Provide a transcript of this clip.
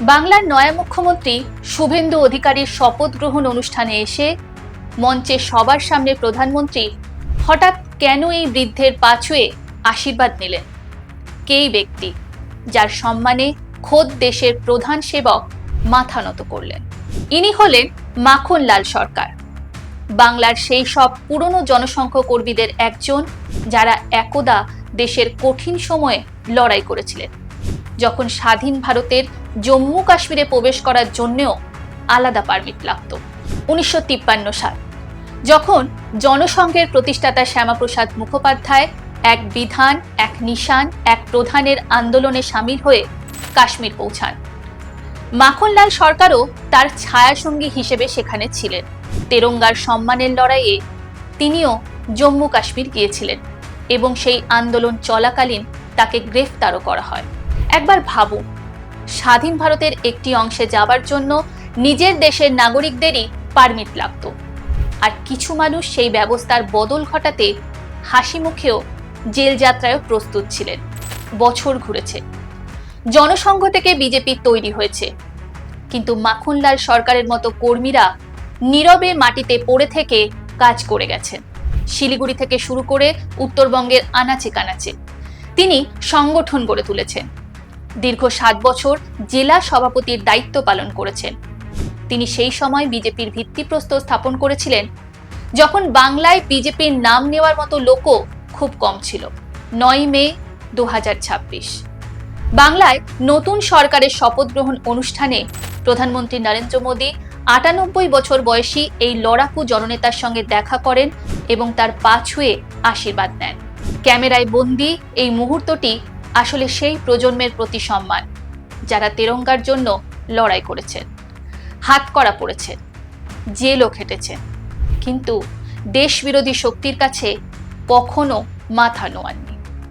বাংলার নয়া মুখ্যমন্ত্রী শুভেন্দু অধিকারীর শপথ গ্রহণ অনুষ্ঠানে এসে মঞ্চে সবার সামনে প্রধানমন্ত্রী হঠাৎ কেন এই বৃদ্ধের পা ছুঁয়ে আশীর্বাদ নিলেন? কে এই ব্যক্তি যার সম্মানে খোদ দেশের প্রধান সেবক মাথা নত করলেন? ইনি হলেন মাখনলাল সরকার, বাংলার সেই সব পুরনো জনসংঘ কর্মীদের একজন যারা একদা দেশের কঠিন সময়ে লড়াই করেছিলেন, যখন স্বাধীন ভারতের জম্মু কাশ্মীরে প্রবেশ করার জন্যও আলাদা পারমিট লাগত। 1953 সাল, যখন জনসংঘের প্রতিষ্ঠাতা শ্যামাপ্রসাদ মুখোপাধ্যায় এক বিধান, এক নিশান, এক প্রধানের আন্দোলনে সামিল হয়ে কাশ্মীর পৌঁছান। মাখনলাল সরকারও তার ছায়াসঙ্গী হিসেবে সেখানে ছিলেন। তেরঙ্গার সম্মানের লড়াইয়ে তিনিও জম্মু কাশ্মীর গিয়েছিলেন এবং সেই আন্দোলন চলাকালীন তাকে গ্রেফতারও করা হয়। একবার ভাবুন, স্বাধীন ভারতের একটি অংশে যাবার জন্য নিজের দেশের নাগরিকদেরই পারমিট লাগত, আর কিছু মানুষ সেই ব্যবস্থার বদল ঘটাতে হাসি মুখেও জেল যাত্রায়ও প্রস্তুত ছিলেন। বছর ঘুরেছে, জনসংঘ থেকে বিজেপি তৈরি হয়েছে, কিন্তু মাখনলাল সরকারের মতো কর্মীরা নীরবে মাটিতে পড়ে থেকে কাজ করে গেছেন। শিলিগুড়ি থেকে শুরু করে উত্তরবঙ্গের আনাচে কানাচে তিনি সংগঠন গড়ে তুলেছেন। দীর্ঘ 7 বছর জেলা সভাপতির দায়িত্ব পালন করেছেন। তিনি সেই সময় বিজেপির ভিত্তিপ্রস্তর স্থাপন করেছিলেন, যখন বাংলায় বিজেপির নাম নেওয়ার মতো লোকও খুব কম ছিল। 9 মে 2026 বাংলায় নতুন সরকারের শপথ গ্রহণ অনুষ্ঠানে প্রধানমন্ত্রী নরেন্দ্র মোদী 98 বছর বয়সী এই লড়াকু জননেতার সঙ্গে দেখা করেন এবং তার পা ছুঁয়ে আশীর্বাদ নেন। ক্যামেরায় বন্দী এই মুহূর্তটি আসলে সেই প্রজন্মের প্রতি সম্মান, যারা তেরঙ্গার জন্য লড়াই করেছেন, হাত করা পড়েছেন, জেলও খেটেছেন, কিন্তু দেশ বিরোধী শক্তির কাছে কখনো মাথা নোয়াননি।